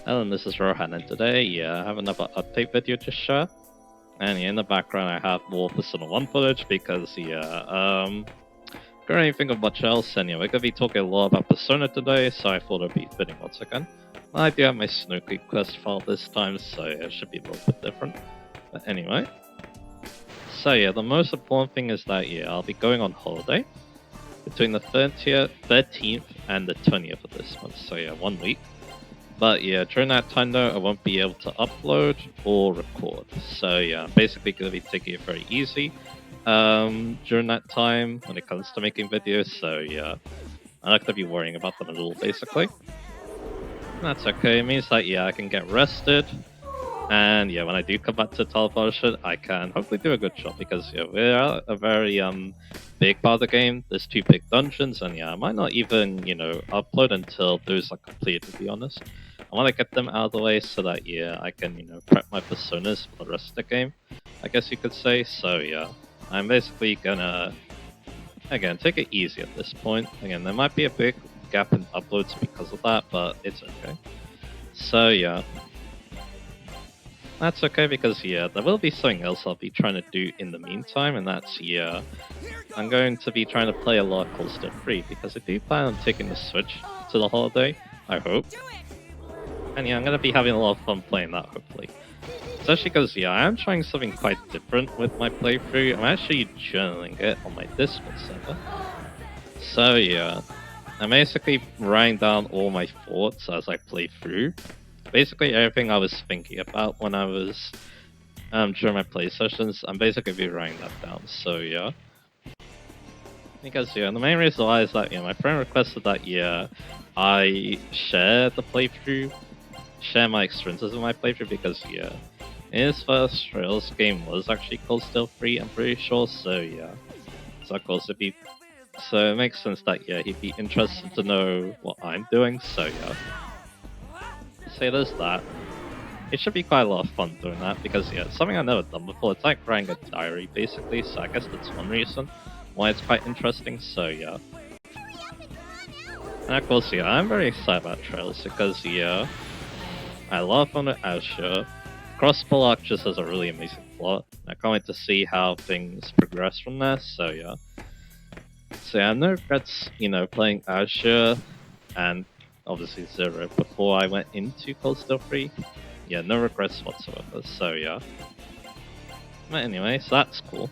Hello, this is Rohan, and today, I have another update video to share. And in the background, I have more Persona 1 footage because, couldn't really think of much else. And we're gonna be talking a lot about Persona today, so I thought it'd be fitting once again. I do have my Snooki quest file this time, so it should be a little bit different. But anyway, so the most important thing is that I'll be going on holiday between the 13th and the 20th of this month. So 1 week. But during that time though, I won't be able to upload or record. So I'm basically going to be taking it very easy during that time when it comes to making videos. So I'm not going to be worrying about them at all, basically. That's okay. It means that I can get rested. And when I do come back to television, I can hopefully do a good job because we're a very big part of the game. There's 2 big dungeons, and I might not even upload until those are completed. To be honest, I want to get them out of the way so that I can prep my personas for the rest of the game, I guess you could say. So I'm basically gonna again take it easy at this point. Again, there might be a big gap in uploads because of that, but it's okay. So that's okay because there will be something else I'll be trying to do in the meantime, and that's I'm going to be trying to play a lot of Cold Steel 3 because I do plan on taking the Switch to the holiday, I hope. And I'm going to be having a lot of fun playing that, hopefully. Especially because I am trying something quite different with my playthrough. I'm actually journaling it on my Discord server. So I'm basically writing down all my thoughts as I play through. Basically everything I was thinking about when I was during my play sessions, I'm basically be writing that down. So because the main reason why is that my friend requested that I share the playthrough, share my experiences in my playthrough because his first Trails game was actually Cold Steel 3, I'm pretty sure. So so of course so it makes sense that he'd be interested to know what I'm doing. So say there's that. It should be quite a lot of fun doing that because it's something I've never done before. It's like writing a diary basically, so I guess that's one reason why it's quite interesting. So and of course I'm very excited about Trails because I love on the Azure. Crossbow Arc just has a really amazing plot. I can't wait to see how things progress from there. So so I have no regrets, playing Azure and obviously Zero before I went into Cold Steel 3. No regrets whatsoever. So but anyway, so that's cool.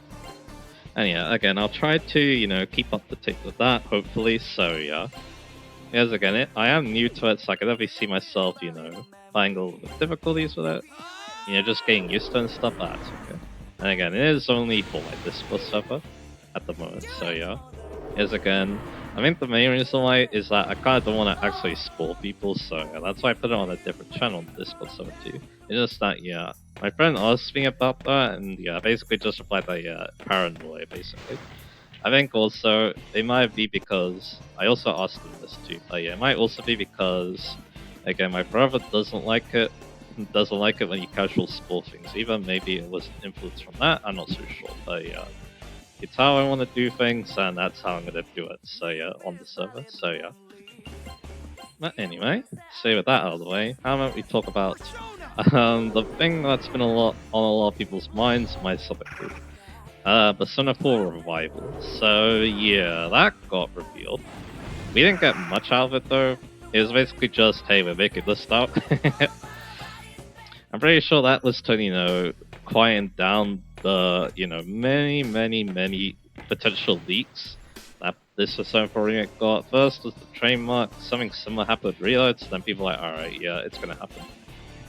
And again, I'll try to keep up to date with that, hopefully. So yes, again, I am new to it, so I can definitely see myself, finding a little bit of difficulties with it. Just getting used to it and stuff, but that's okay. And again, it is only for my Discord server at the moment, so yes, again, I think the main reason why is that I kind of don't want to actually spoil people, so that's why I put it on a different channel on Discord server too. It's just that, my friend asked me about that, and basically just replied that, paranoia, basically. I think also, it might be because, I also asked him this too, but it might also be because, again, my brother doesn't like it when you casual spoil things. Even maybe it was influenced from that, I'm not so sure, but it's how I want to do things, and that's how I'm going to do it. So on the server. So but anyway, so with that out of the way, how about we talk about the thing that's been on a lot of people's minds, myself included. Persona 4 Revival. So that got revealed. We didn't get much out of it though. It was basically just, hey, we're making this out. I'm pretty sure that was to, quieten down the, many potential leaks that this Persona 4 remake got. First was the trademark, something similar happened with Reloads, then people were like, alright, it's gonna happen.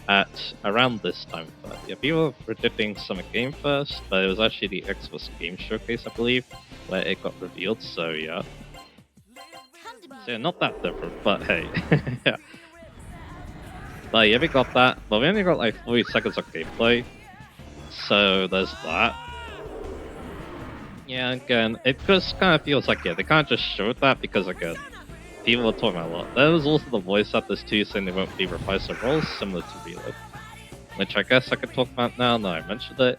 At around this time, but people were predicting Summer Game Fest, but it was actually the Xbox Game Showcase, I believe, where it got revealed, so So not that different, but hey. But we got that, but we only got like 40 seconds of gameplay, so there's that. Again, it just kind of feels like, they kind of just showed that because, again, people were talking about a lot. There was also the voice actors too saying they won't be reprisal roles similar to Reload, which I guess I could talk about now that I mentioned it.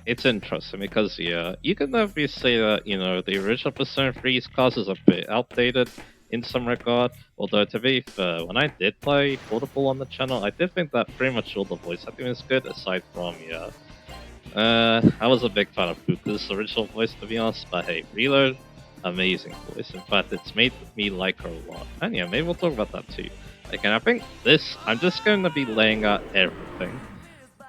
It's interesting because, you can definitely say that, the original Persona 3's class is a bit outdated. in some regard. Although to be fair, when I did play Portable on the channel, I did think that pretty much all the voice acting was good, aside from I was a big fan of Fuku's original voice, to be honest. But hey, Reload, amazing voice. In fact, it's made me like her a lot. And yeah, maybe we'll talk about that too. Again, I think I'm just going to be laying out everything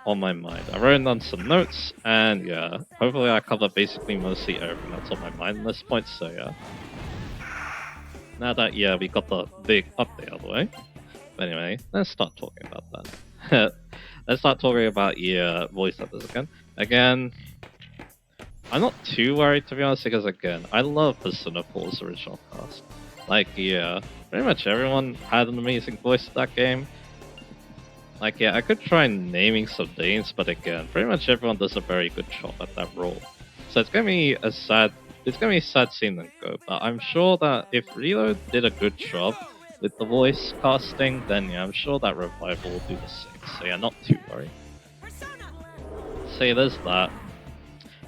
on my mind. I wrote down some notes, and yeah, hopefully I cover basically mostly everything that's on my mind at this point. So yeah, now that we got the big update out of the way. But anyway, let's start talking about that. Let's start talking about voice actors again. Again, I'm not too worried, to be honest, because again, I love Persona 4's original cast. Like, yeah, pretty much everyone had an amazing voice in that game. Like, yeah, I could try naming some names, but again, pretty much everyone does a very good job at that role. So it's gonna be sad seeing them go, but I'm sure that if Reload did a good job with the voice casting, then yeah, I'm sure that Revival will do the same. So yeah, not too worried. So yeah, there's that.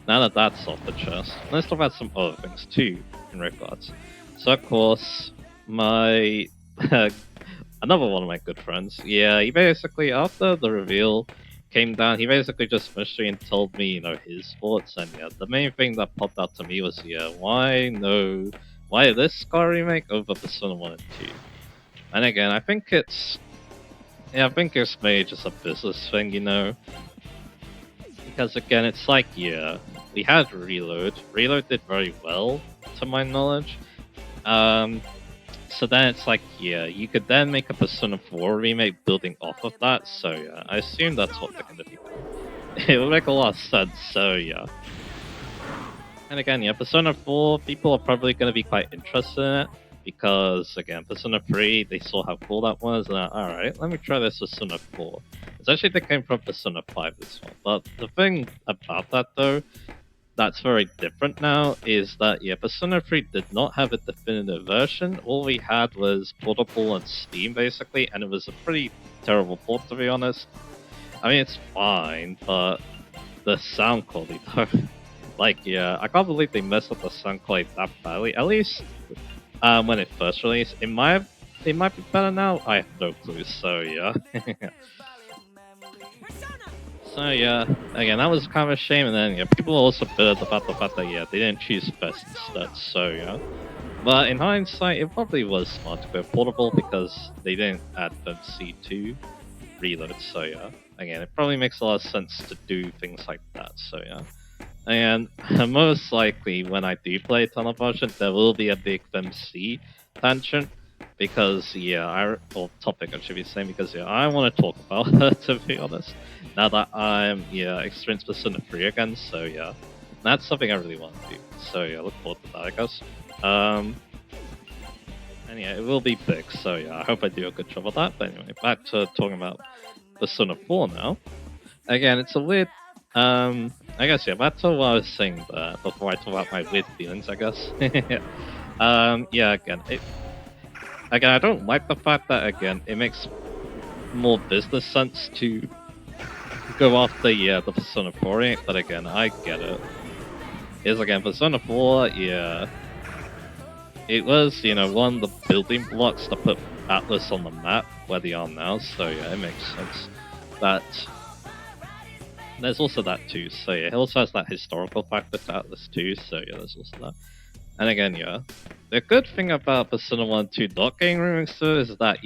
Now that that's off the chest, let's talk about some other things too in regards. So of course, my another one of my good friends, yeah, he basically after the reveal came down, he basically just finished me and told me, his thoughts. And yeah, the main thing that popped out to me was, why this Scar remake over Persona 1 and 2? And again, I think it's maybe just a business thing, because again, it's like, we had Reload. Reload did very well, to my knowledge. So then it's like, you could then make a Persona 4 remake building off of that. So yeah, I assume that's what they're going to be doing. It would make a lot of sense. So yeah. And again, Persona 4, people are probably going to be quite interested in it. Because again, Persona 3, they saw how cool that was, and alright, let me try this with Persona 4. It's actually they came from Persona 5 this one. But the thing about that though, that's very different now, is that Persona 3 did not have a definitive version. All we had was Portable on Steam basically, and it was a pretty terrible port, to be honest. I mean, it's fine, but the sound quality though, like I can't believe they messed up the sound quality that badly. At least when it first released, it might be better now. I have no clue. So yeah. So yeah, again, that was kind of a shame. And then people are also bitter about the fact that they didn't choose Fest instead. So yeah, but in hindsight, it probably was smart to go Portable because they didn't add FMC to Reload. So yeah, again, it probably makes a lot of sense to do things like that. So yeah. And most likely, when I do play Tunnel Version, there will be a big FMC tangent. Because, or topic I should be saying, because, I want to talk about her, to be honest. Now that I'm, experienced Persona 3 again, so yeah. That's something I really want to do. So yeah, look forward to that, I guess. And yeah, it will be big, so yeah, I hope I do a good job of that. But anyway, back to talking about Persona 4 now. Again, it's a weird... I guess, back to what I was saying there, before I talk about my weird feelings, I guess. Again, I don't like the fact that, again, it makes more business sense to go after, the Persona 4 remake, but again, I get it. Again, Persona 4, it was, one of the building blocks to put Atlas on the map where they are now, so yeah, it makes sense. But there's also that too, so yeah, it also has that historical factor to Atlas too, so yeah, there's also that. And again, the good thing about Persona 1 and 2 not getting remakes though is that,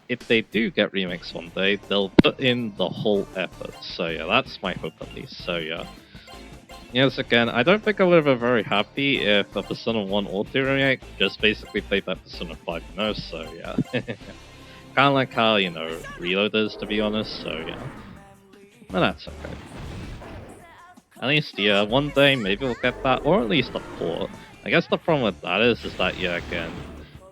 if they do get remakes one day, they'll put in the whole effort. So yeah, that's my hope at least. So yeah. Yes, again, I don't think I would have been very happy if a Persona 1 or 2 remake just basically played that Persona 5, so yeah. Kinda like how, Reload is, to be honest, so yeah. But that's okay. At least, one day maybe we'll get that, or at least a port. I guess the problem with that is that, again,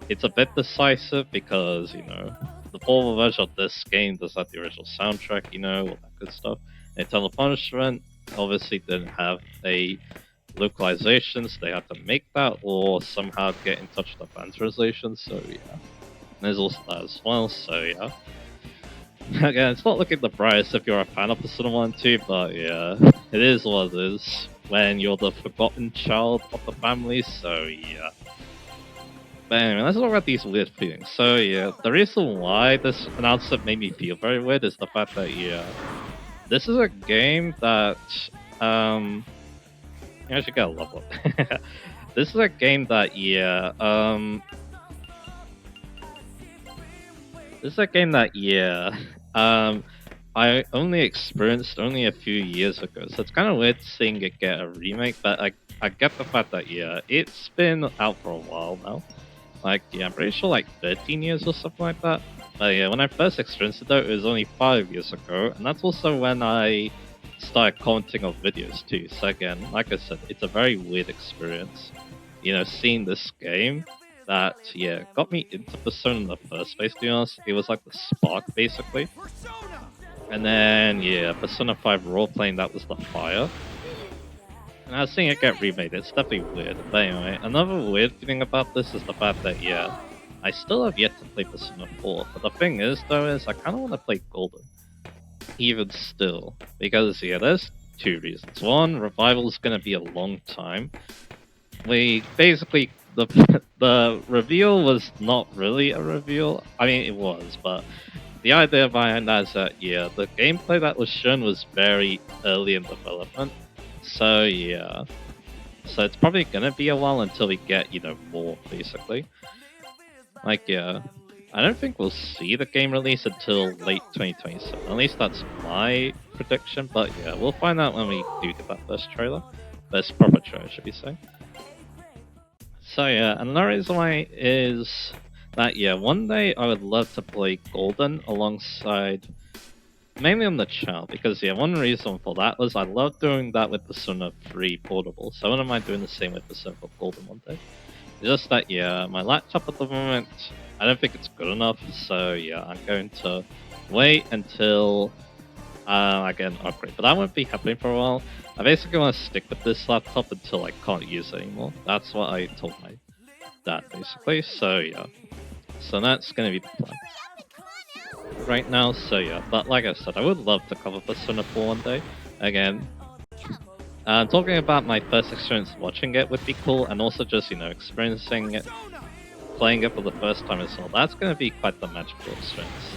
it's a bit decisive because, the portable version of this game does have the original soundtrack, all that good stuff. And Eternal Punishment obviously didn't have a localization, so they had to make that or somehow get in touch with the fan translation, so yeah. And there's also that as well, so yeah. Again, it's not looking the brightest if you're a fan of Persona 1 and 2, but yeah, it is what it is when you're the forgotten child of the family, so yeah. But anyway, let's talk about these weird feelings. So yeah, the reason why this announcement made me feel very weird is the fact that yeah, this is a game that you actually gotta level up. This is a game that yeah, this is a game that yeah, I only experienced only a few years ago, so it's kind of weird seeing it get a remake. But I get the fact that yeah, it's been out for a while now. Like yeah, I'm pretty sure like 13 years or something like that. But yeah, when I first experienced it though, it was only 5 years ago, and that's also when I started commenting on videos too. So again, like I said, it's a very weird experience. You know, seeing this game that yeah got me into Persona in the first place. To be honest, it was like the spark basically. And then yeah, Persona 5 role playing that was the fire. And I was seeing it get remade. It's definitely weird. But anyway, another weird thing about this is the fact that yeah, I still have yet to play Persona 4. But the thing is though is I kind of want to play Golden, even still, because yeah, there's two reasons. One, revival is gonna be a long time. We basically the reveal was not really a reveal. I mean, it was, but the idea behind that is that yeah, the gameplay that was shown was very early in development. So yeah, so it's probably gonna be a while until we get more basically. Like yeah, I don't think we'll see the game release until late 2027. At least that's my prediction. But yeah, we'll find out when we do get that first trailer. First proper trailer, should we say? So yeah, another reason why is that yeah, one day I would love to play Golden alongside, mainly on the channel, because yeah, one reason for that was I love doing that with Persona 3 Portable, so I wouldn't mind doing the same with Persona 4 Golden one day. It's just that yeah, my laptop at the moment, I don't think it's good enough, so yeah, I'm going to wait until I get an upgrade, but that won't be happening for a while. I basically want to stick with this laptop until I can't use it anymore. That's what I told my dad, basically. So yeah, so that's gonna be the plan right now. So yeah, but like I said, I would love to cover Persona 4 one day. Again, talking about my first experience watching it would be cool, and also just experiencing it, playing it for the first time as well. That's gonna be quite the magical experience.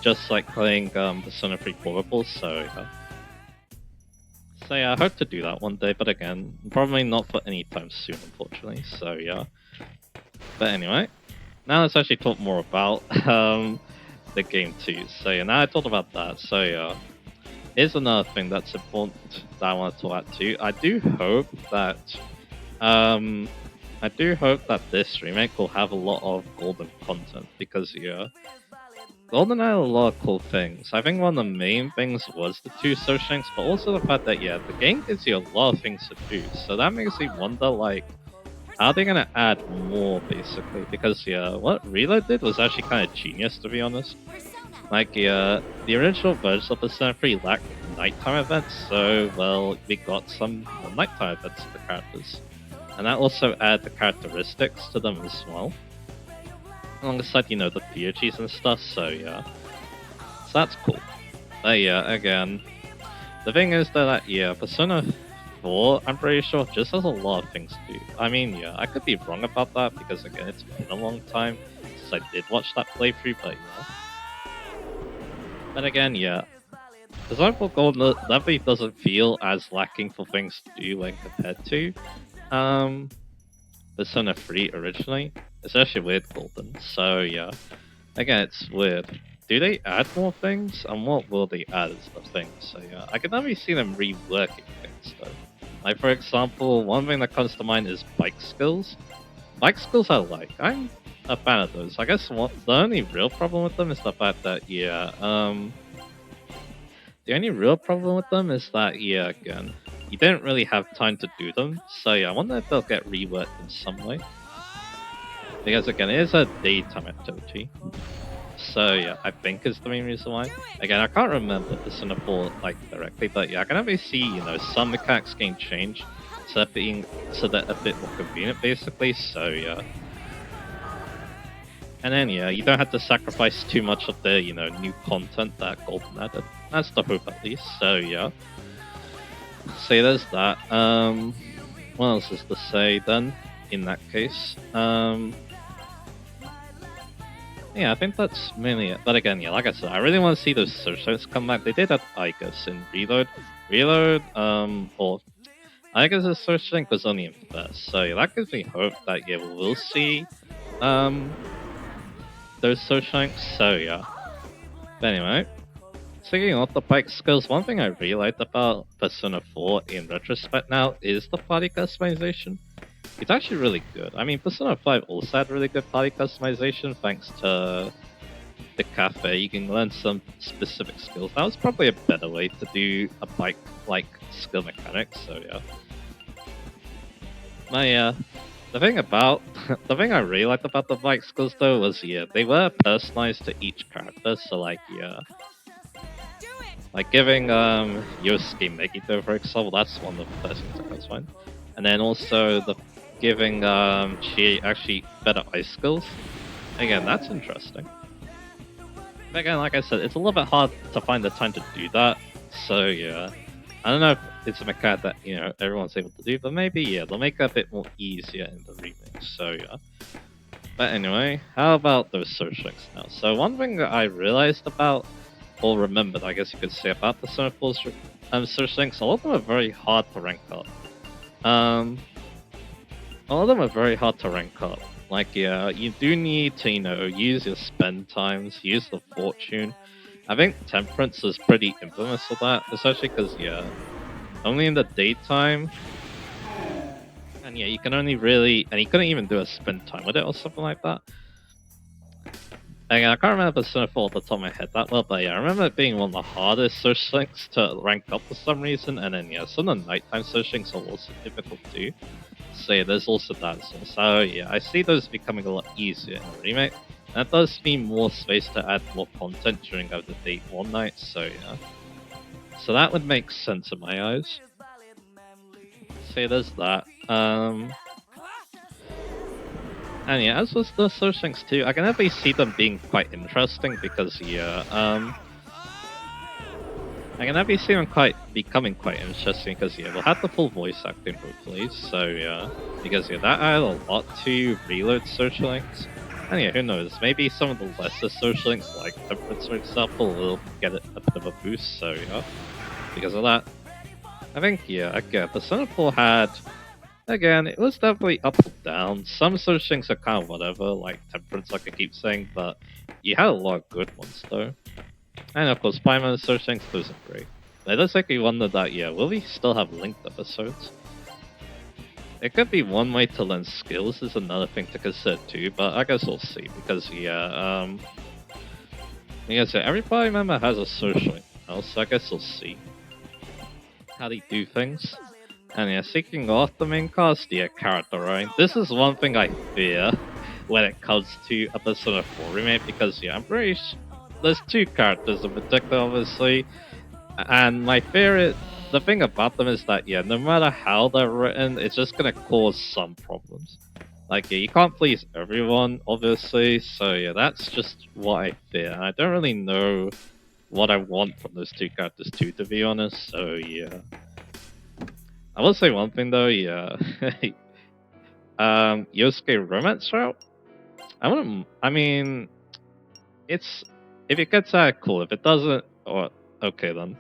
Just like playing Persona 3 Portable, so yeah. So yeah, I hope to do that one day, but again, probably not for any time soon, unfortunately, so yeah. But anyway, now let's actually talk more about the game too. So yeah, now I talked about that, so yeah. Here's another thing that's important that I want to talk about too. I do hope that this remake will have a lot of Golden content, because yeah, Golden had a lot of cool things. I think one of the main things was the two social links, but also the fact that yeah, the game gives you a lot of things to do. So that makes me wonder like, how are they gonna add more basically? Because yeah, what Reload did was actually kind of genius, to be honest. Like yeah, the original version of Persona 3 lacked nighttime events, so well we got some nighttime events to the characters, and that also added the characteristics to them as well, alongside the POGs and stuff. So yeah, so that's cool. But yeah, again, the thing is that yeah, Persona 4, I'm pretty sure, just has a lot of things to do. I mean, yeah, I could be wrong about that, because again, it's been a long time since I did watch that playthrough, but yeah. But again, yeah, Persona 4 Golden definitely doesn't feel as lacking for things to do when compared to Persona 3 originally, especially with Golden. So yeah, again, it's weird. Do they add more things? And what will they add as the thing? So yeah, I can definitely see them reworking things though. Like for example, one thing that comes to mind is bike skills. Bike skills I like. I'm a fan of those. I guess the only real problem with them is the fact that yeah, the only real problem with them is that yeah, again, you don't really have time to do them. So yeah, I wonder if they'll get reworked in some way. Because again, it is a daytime activity. So yeah, I think is the main reason why. Again, I can't remember Persona 4 like directly, but yeah, I can definitely see some mechanics getting changed so that a bit more convenient basically. So yeah. And then yeah, you don't have to sacrifice too much of the new content that Golden added. That's the hope at least. So yeah. So there's that. What else is to say then? In that case, Yeah, I think that's mainly it. But again, yeah, like I said, I really want to see those searchlights come back. They did that, I guess, in Reload. Reload, or I guess the searchlight was only in first. So yeah, that gives me hope that yeah, we will see those searchlights. So yeah. But anyway, speaking of the bike skills, one thing I really liked about Persona 4 in retrospect now is the party customization. It's actually really good. I mean, Persona 5 also had really good party customization thanks to the cafe. You can learn some specific skills. That was probably a better way to do a bike-like skill mechanic, so yeah. The thing about the thing I really liked about the bike skills though was yeah, they were personalized to each character. So like yeah, like giving Yosuke Megito for example, that's one of the first things that comes to mind. And then also the giving she actually better ice skills. Again, that's interesting. But again, like I said, it's a little bit hard to find the time to do that. So yeah, I don't know if it's a mechanic that everyone's able to do, but maybe yeah, they'll make it a bit more easier in the remix. So yeah. But anyway, how about those search links now? So one thing that I realized about, or remembered, I guess you could say about the Centerfold's search links, a lot of them are very hard to rank up. A lot of them are very hard to rank up. Like, yeah, you do need to, use your spend times, use the fortune. I think Temperance is pretty infamous for that, especially because, yeah, only in the daytime. And yeah, you can only really, and you couldn't even do a spend time with it or something like that. And I can't remember Cinefall off the top of my head that well, but yeah, I remember it being one of the hardest search links to rank up for some reason, and then yeah, some of the nighttime search links are also difficult too. So yeah, there's also that. So yeah, I see those becoming a lot easier in the remake. And that does mean more space to add more content during the day one night, so yeah. So that would make sense in my eyes. So yeah, there's that. And yeah, as with the search links too, I can definitely see them being quite interesting because yeah, I can definitely see them becoming quite interesting because yeah, we'll have the full voice acting hopefully. So yeah, because yeah, that added a lot to Reload search links. And yeah, who knows? Maybe some of the lesser search links, like Temperance for example, will get a bit of a boost. So yeah, because of that, I think yeah, again, Persona 4 had. Again, it was definitely up and down. Some search things are kind of whatever, like Temperance, like I keep saying, but you had a lot of good ones though. And of course, Spider-Man search things, those are great. It does make me wonder that, yeah, will we still have linked episodes? It could be one way to learn skills, is another thing to consider too, but I guess we'll see, because yeah, so every party member has a search link now, so I guess we'll see how they do things. And yeah, speaking of the main cast, yeah, character right? This is one thing I fear when it comes to a Persona 4 remake, because yeah, I'm pretty there's two characters in particular, obviously, and my fear is, the thing about them is that yeah, no matter how they're written, it's just gonna cause some problems. Like yeah, you can't please everyone, obviously, so yeah, that's just what I fear. I don't really know what I want from those two characters too, to be honest, so yeah. I will say one thing though, yeah. Yosuke romance route? I wouldn't. I mean, it's if it gets out, cool. If it doesn't, or okay then.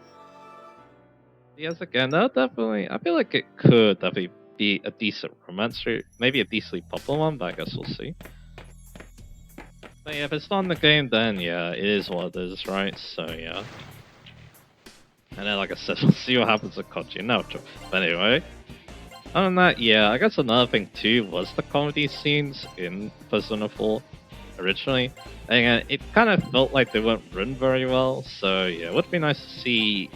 Yes, again, that definitely. I feel like it could definitely be a decent romance route, maybe a decently popular one, but I guess we'll see. But yeah, if it's not in the game, then yeah, it is what it is, right? So yeah. And then, like I said, we'll see what happens with Koji now. But anyway. Other than that, yeah, I guess another thing too was the comedy scenes in Persona 4 originally. And it kind of felt like they weren't written very well, so yeah, it would be nice to see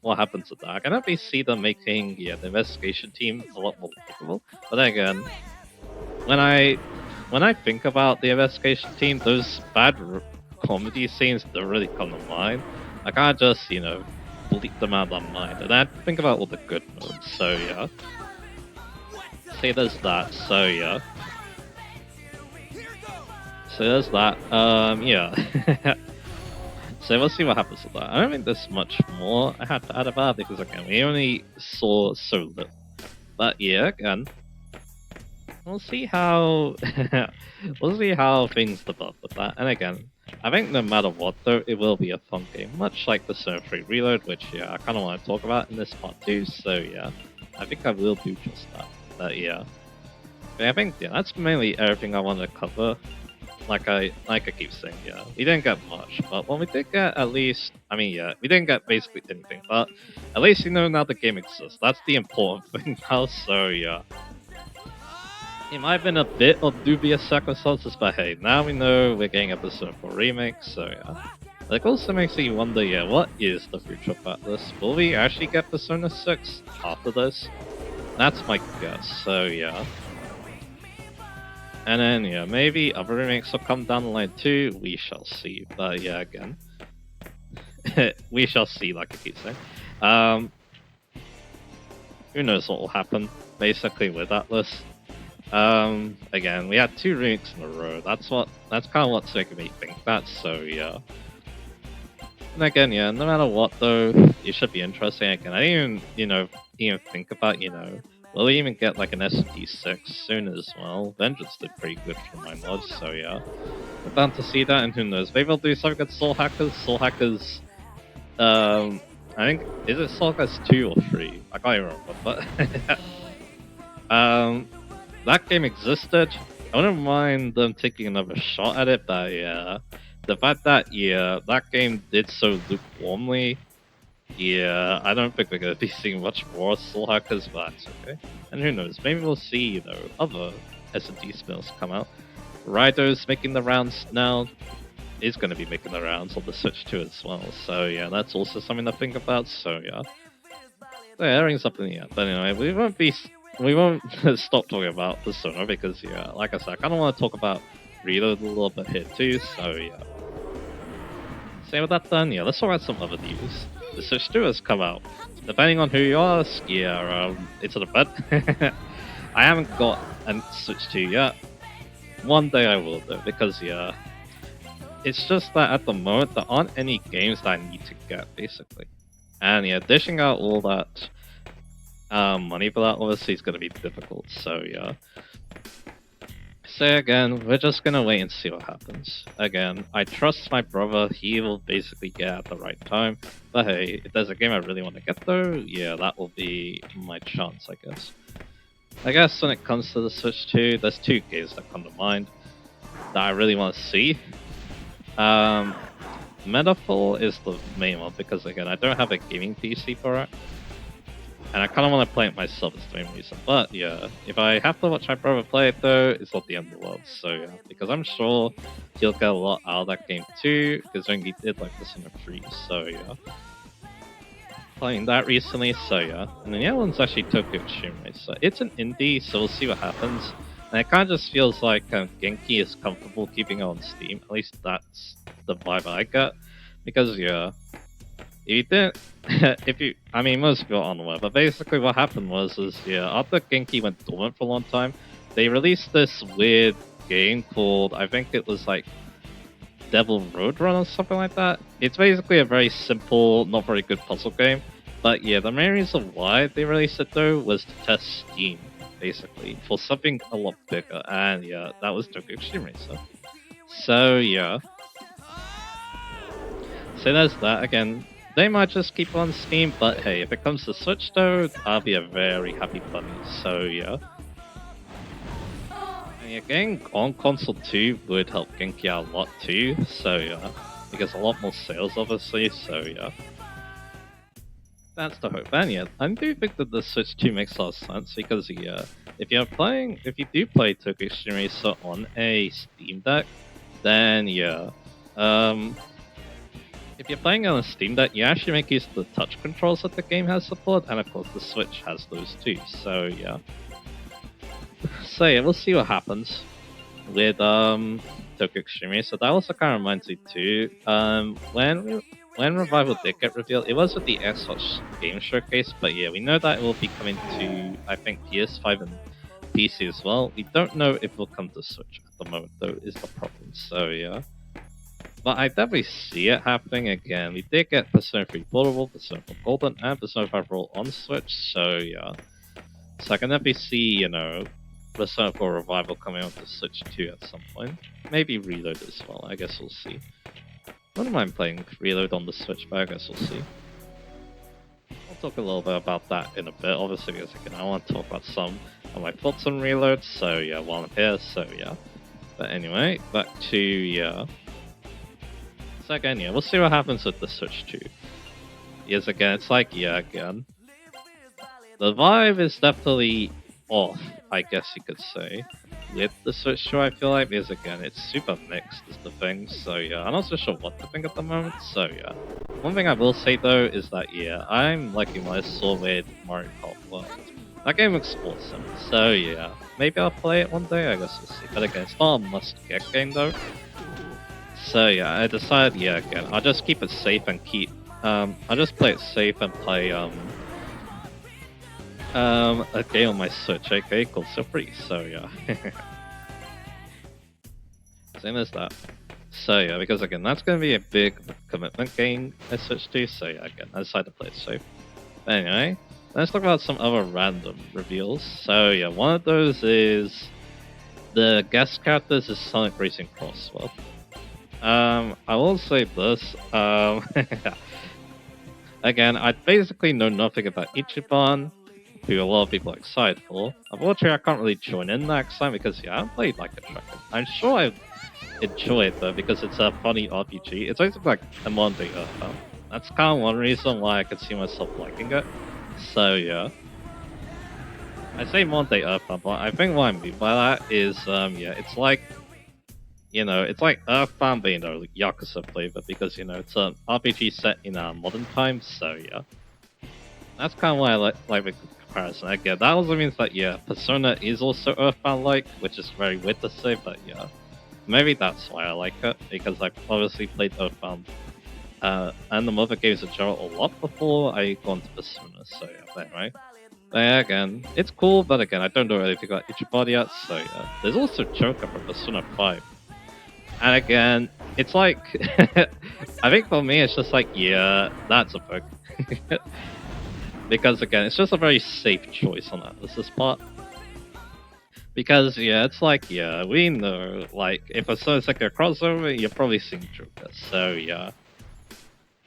what happens with that. I can definitely see them making the investigation team a lot more likable. But then again, when I think about the investigation team, those bad comedy scenes don't really come to mind. I can't just bleep them out of my mind, and I think about all the good ones. So yeah. Say there's that, so yeah. So there's that, yeah. So we'll see what happens with that. I don't think there's much more I had to add about it, because again, we only saw so little. But yeah, again, we'll see how we'll see how things develop with that. And again, I think no matter what though, it will be a fun game, much like the Zone 3 Reload, which yeah, I kind of want to talk about in this part too. So yeah, I think I will do just that. But yeah, I think yeah, that's mainly everything I want to cover. Like I keep saying, yeah, we didn't get much, but when we did get at least, I mean, yeah, we didn't get basically anything, but at least you know now the game exists. That's the important thing now. So yeah, it might have been a bit of dubious circumstances, but hey, now we know we're getting a Persona 4 remake. So yeah, like also makes me wonder, yeah, what is the future about this? Will we actually get Persona 6 after this? That's my guess. So yeah. And then, yeah, maybe other remakes will come down the line too. We shall see. But yeah, again, we shall see, like I keep saying. Who knows what will happen, basically, with Atlas. Again, we had 2 remakes in a row. That's kind of what's making me think that, so yeah. And again, yeah, no matter what though, it should be interesting. Again, I didn't even think about, will we even get like an ST6 soon as well? Vengeance did pretty good for my mods, so yeah. We're bound to see that, and who knows, maybe I'll do something at Soul Hackers. Soul Hackers, I think, is it Soul Hackers 2 or 3? I can't even remember, but that game existed. I wouldn't mind them taking another shot at it, but yeah. The fact that, yeah, that game did so lukewarmly, yeah, I don't think we're going to be seeing much more Soul Hackers, but that's okay. And who knows, maybe we'll see, other S&D spin-offs come out. Raido's making the rounds now, is going to be making the rounds on the Switch too as well, so yeah, that's also something to think about, so yeah. So yeah, everything's up in the air, but anyway, we won't stop talking about Persona because, yeah, like I said, I kind of want to talk about Reload a little bit here too, so yeah. Same with that done, yeah, let's talk about some other news. The Switch 2 has come out. Depending on who you ask, yeah, it's a bit. I haven't got a Switch 2 yet. One day I will though, because yeah, it's just that at the moment there aren't any games that I need to get, basically. And yeah, dishing out all that money for that obviously is going to be difficult, so yeah. Say again, we're just gonna wait and see what happens. Again, I trust my brother, he will basically get at the right time. But hey, if there's a game I really want to get though, yeah, that will be my chance, I guess. I guess when it comes to the Switch 2, there's 2 games that come to mind that I really want to see. Metafall is the main one because again, I don't have a gaming PC for it. And I kind of want to play it myself as the main reason. But yeah, if I have to watch my brother play it though, it's not the end of the world. So yeah, because I'm sure he'll get a lot out of that game too, considering he did like Persona 3. So yeah, playing that recently. So yeah, and then the other one's actually Tokyo Extreme Race. So it's an indie, so we'll see what happens. And it kind of just feels like Genki is comfortable keeping it on Steam. At least that's the vibe I get. Because yeah, if you didn't, I mean, most people aren't aware, but basically what happened was, yeah, after Genki went dormant for a long time, they released this weird game called, I think it was like Devil Roadrun or something like that. It's basically a very simple, not very good puzzle game, but yeah, the main reason why they released it though was to test Steam, basically, for something a lot bigger, and yeah, that was Tokyo Extreme Racer. So yeah. So there's that, again. They might just keep on Steam, but hey, if it comes to Switch though, I'll be a very happy bunny, so yeah. And yeah, getting on console too would help Genki out a lot too, so yeah. Because a lot more sales obviously, so yeah. That's the hope. And yeah, I do think that the Switch 2 makes a lot of sense, because yeah, if you do play Tokyo Extreme Racer on a Steam Deck, then yeah, if you're playing on a Steam Deck, you actually make use of the touch controls that the game has support, and of course the Switch has those too, so yeah. So yeah, we'll see what happens with Tokyo Extreme Race. So that also kind of reminds me too, when Revival did get revealed, it was with the Xbox Game Showcase, but yeah, we know that it will be coming to, I think, PS5 and PC as well. We don't know if it will come to Switch at the moment though, is the problem, so yeah. But I definitely see it happening again. We did get Persona 3 Portable, Persona 4 Golden, and Persona 5 Roll on Switch, so yeah. So I can definitely see, Persona 4 Revival coming out to Switch 2 at some point. Maybe Reload as well, I guess we'll see. Wouldn't mind playing Reload on the Switch, but I guess we'll see. I'll talk a little bit about that in a bit, obviously, because again, I want to talk about some of my thoughts on Reload, so yeah, while I'm here, so yeah. But anyway, back to, yeah. So again, yeah, we'll see what happens with the Switch 2. Yes, again, it's like, yeah, again. The vibe is definitely off, I guess you could say, with the Switch 2, I feel like, because again, it's super mixed is the thing, so yeah, I'm not so sure what to think at the moment, so yeah. One thing I will say though is that, yeah, I'm liking what I saw with Mario Kart World. That game looks awesome, so yeah, maybe I'll play it one day, I guess we'll see. But again, it's not a must-get game though. So yeah, I decided, yeah, again, I'll just keep it safe and keep, I'll just play it safe and play, a game on my Switch, okay, called So Free, so yeah. Same as that. So yeah, because again, that's going to be a big commitment game I Switch to, so yeah, again, I decided to play it safe. But anyway, let's talk about some other random reveals. So yeah, one of those is the guest characters is Sonic Racing Crossworld. I will say this, again, I basically know nothing about Ichiban, who a lot of people are excited for. Unfortunately, I can't really join in that excitement because yeah, I haven't played like a track. I'm sure I enjoy it though because it's a funny RPG. It's basically like a Monday Earthbound. That's kind of one reason why I could see myself liking it. So yeah, I say Monday Earthbound, but I think what I mean by that is yeah, it's like, you know, it's like Earthbound being a Yakuza flavor because, you know, it's an RPG set in modern times. So yeah, that's kind of why I like the comparison. Again, that also means that yeah, Persona is also Earthbound-like, which is very weird to say, but yeah. Maybe that's why I like it, because I've obviously played Earthbound and the other games in general a lot before I go into Persona, so yeah, but anyway. But yeah, again, it's cool, but again, I don't know anything about Ichiban yet, so yeah. There's also Joker from Persona 5. And again, it's like, I think for me, it's just like, yeah, that's a bug. Because again, it's just a very safe choice on that. This part. Because, yeah, it's like, yeah, we know, like, if a Sonic like a crossover, you're probably seeing Joker, so yeah.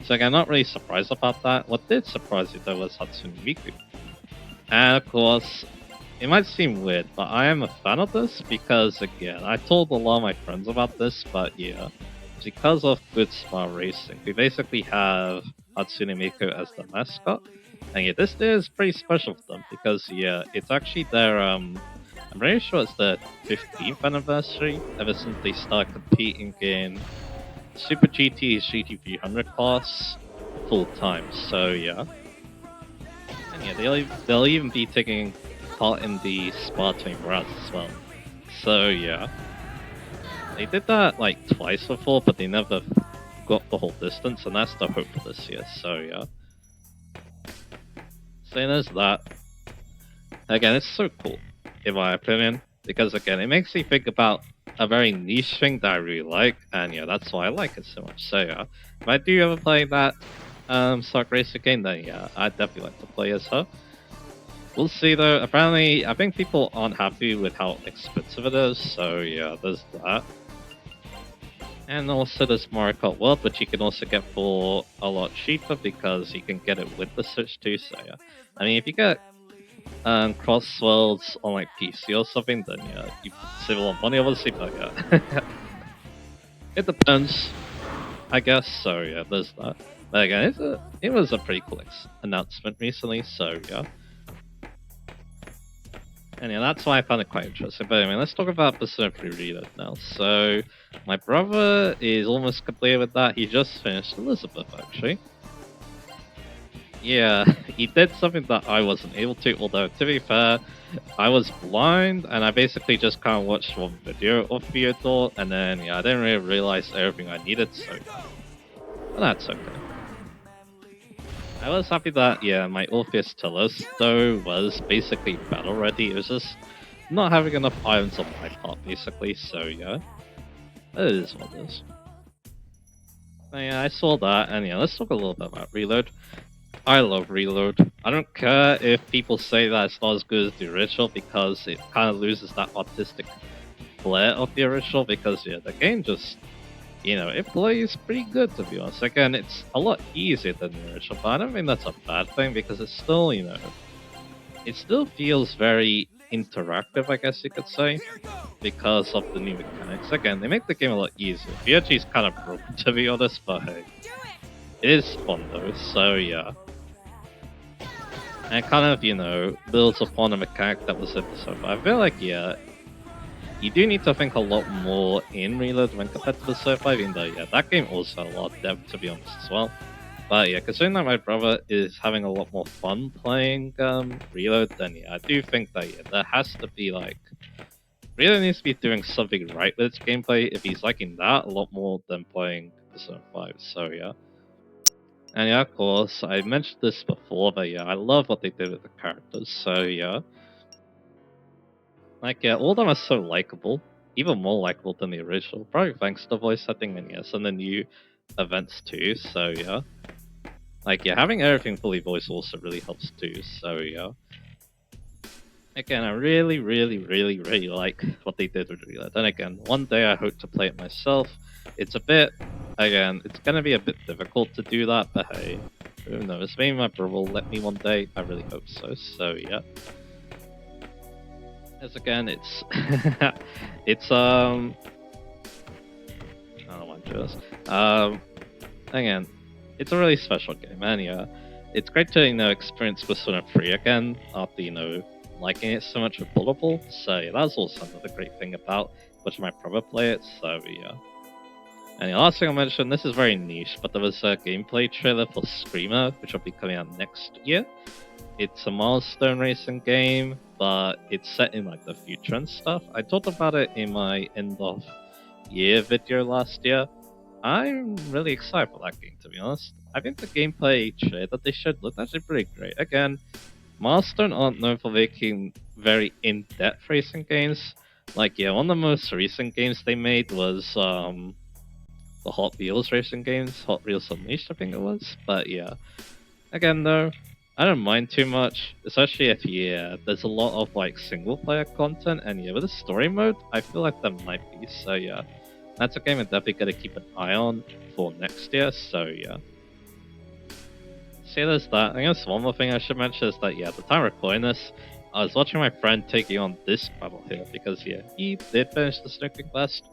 So again, not really surprised about that. What did surprise me, though, was Hatsune Miku. And, of course, it might seem weird, but I am a fan of this, because, again, I told a lot of my friends about this, but yeah, because of Good Smart Racing, we basically have Hatsune Miku as the mascot. And yeah, this day is pretty special for them, because, yeah, it's actually their, I'm pretty sure it's the 15th anniversary ever since they started competing in Super GT GT300 class full time. So yeah, and yeah, they'll even be taking part in the Spartan routes as well. So yeah, they did that like twice before, but they never got the whole distance, and that's the hope for this year. So yeah, so there's that. Again, it's so cool, in my opinion, because again, it makes me think about a very niche thing that I really like, and yeah, that's why I like it so much. So yeah, if I do ever play that Sonic Racer game, then yeah, I'd definitely like to play as her. We'll see though. Apparently, I think people aren't happy with how expensive it is, so yeah, there's that. And also there's Mario Kart World, which you can also get for a lot cheaper because you can get it with the Switch too. So yeah, I mean, if you get Cross Worlds on like PC or something, then yeah, you save a lot of money obviously, but yeah. It depends, I guess, so yeah, there's that. But again, it was a pretty cool announcement recently, so yeah. And yeah, that's why I found it quite interesting. But anyway, let's talk about Persona 3 Reload now. So, my brother is almost completed with that. He just finished Elizabeth, actually. Yeah, he did something that I wasn't able to, although to be fair, I was blind and I basically just kind of watched one video of Theodore, and then yeah, I didn't really realize everything I needed, so but that's okay. I was happy that, yeah, my Orpheus Telos, though, was basically battle ready. It was just not having enough items on my part, basically, so yeah, it is what it is. But yeah, I saw that, and yeah, let's talk a little bit about Reload. I love Reload. I don't care if people say that it's not as good as the original because it kind of loses that artistic flair of the original because yeah, the game just, it plays pretty good to be honest. Again, it's a lot easier than the original, but I don't think that's a bad thing because it's still, it still feels very interactive, I guess you could say, because of the new mechanics. Again, they make the game a lot easier. VRG is kind of broken to be honest, but hey, it is fun though, so yeah. And kind of, builds upon a mechanic that was in the so far. I feel like, yeah, you do need to think a lot more in Reload when compared to the Survive, even though, yeah, that game also had a lot of depth, to be honest, as well. But yeah, considering that my brother is having a lot more fun playing Reload, then yeah, I do think that, yeah, there has to be, Reload needs to be doing something right with its gameplay if he's liking that a lot more than playing Persona 5, so yeah. And yeah, of course, I mentioned this before, but yeah, I love what they did with the characters, so yeah. Yeah, all of them are so likable, even more likable than the original, probably thanks to voice setting and yes, and the new events too, so yeah. Yeah, having everything fully voiced also really helps too, so yeah. Again, I really, really, really, really like what they did with Reload. Then again, one day I hope to play it myself. It's gonna be a bit difficult to do that, but hey, who knows? Maybe my brother will let me one day. I really hope so. So yeah. As again, it's I don't want to just again, it's a really special game, and yeah, it's great to experience Persona 3 again after liking it so much with Bulletable. So yeah, that's also another great thing about watching my brother play it. So yeah. And the last thing I'll mention, this is very niche, but there was a gameplay trailer for Screamer, which will be coming out next year. It's a milestone racing game, but it's set in the future and stuff. I talked about it in my end of year video last year. I'm really excited for that game, to be honest. I think the gameplay trailer that they showed looked actually pretty great. Again, Milestone aren't known for making very in-depth racing games. One of the most recent games they made was the Hot Wheels racing games, Hot Wheels Unleashed, I think it was. But yeah, again though, I don't mind too much, especially if there's a lot of single player content, and yeah, with the story mode, I feel like there might be. So yeah, that's a game I'm definitely gonna keep an eye on for next year. So yeah. So there's that. I guess one more thing I should mention is that yeah, at the time of recording this, I was watching my friend taking on this battle here because yeah, he did finish the Snooking Quest.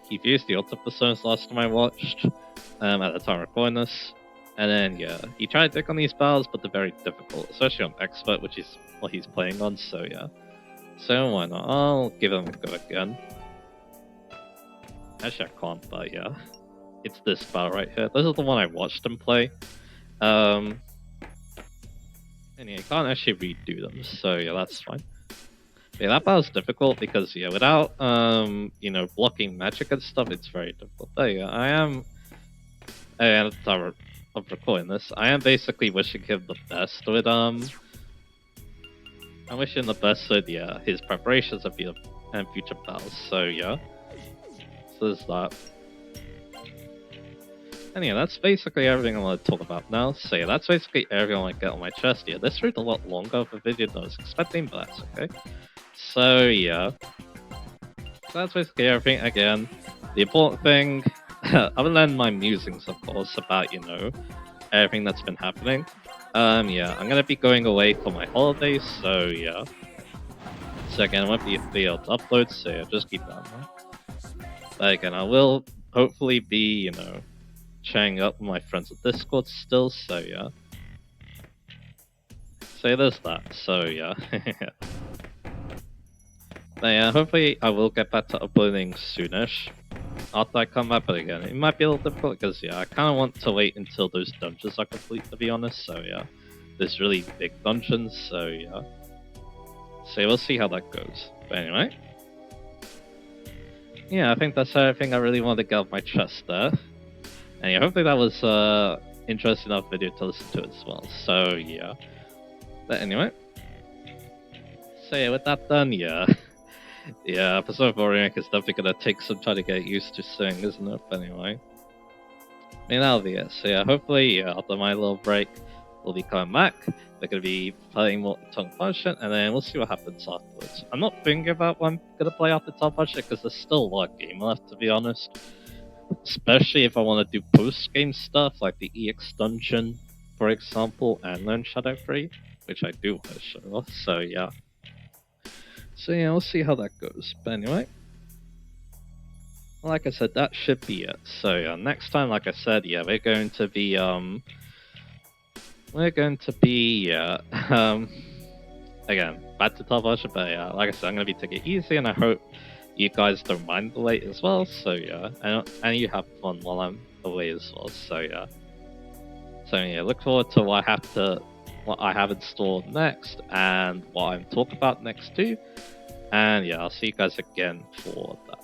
He used the Ultra Personas last time I watched, at the time of recording this. And then, yeah, he tried to take on these battles, but they're very difficult, especially on Expert, which is what he's playing on, so yeah. So why not? I'll give him a go again. Actually, I can't, but yeah. It's this battle right here. This is the one I watched him play. And yeah, you can't actually redo them, so yeah, that's fine. Yeah, that battle's difficult because yeah, without blocking magic and stuff, it's very difficult. But yeah, at the time of recording this, I am basically wishing him the best with I'm wishing the best with yeah his preparations and future battles. So yeah, so there's that. And yeah, that's basically everything I want to talk about now. So yeah, that's basically everything I want to get on my chest. Yeah, this was a lot longer of a video than I was expecting, but that's okay. So yeah, so that's basically everything. Again, the important thing, other than my musings, of course, about everything that's been happening. Yeah, I'm gonna be going away for my holidays, so yeah. So again, I won't be able to upload, so yeah, just keep that in mind. But again, I will hopefully be, chatting up with my friends at Discord still, so yeah. So there's that, so yeah. But yeah, hopefully I will get back to uploading soonish after I come back, but again, it might be a little difficult because yeah, I kind of want to wait until those dungeons are complete, to be honest, so yeah. There's really big dungeons, so yeah. So we'll see how that goes. But anyway. Yeah, I think that's everything I really wanted to get off my chest there. And yeah, hopefully that was interesting enough video to listen to as well, so yeah. But anyway. So yeah, with that done, yeah. Yeah, Persona 4 Remake is definitely gonna take some time to get used to seeing, isn't it? But anyway. I mean, that'll be it. So yeah, hopefully, yeah, after my little break, will be coming back. They're going to be playing more Tongue Punishment, and then we'll see what happens afterwards. I'm not thinking about what I'm going to play after Tongue Punishment because there's still a lot of game left, to be honest. Especially if I want to do post-game stuff like the EX Dungeon, for example, and Learn Shadow 3, which I do want to show off, so yeah. So yeah, we'll see how that goes. But anyway, like I said, that should be it. So yeah, next time, like I said, yeah, we're going to be again, back to top version, but yeah, like I said, I'm gonna be taking it easy, and I hope you guys don't mind the wait as well. So yeah, and you have fun while I'm away as well. So yeah, look forward to what I have installed next, and what I'm talking about next too. And yeah, I'll see you guys again for that.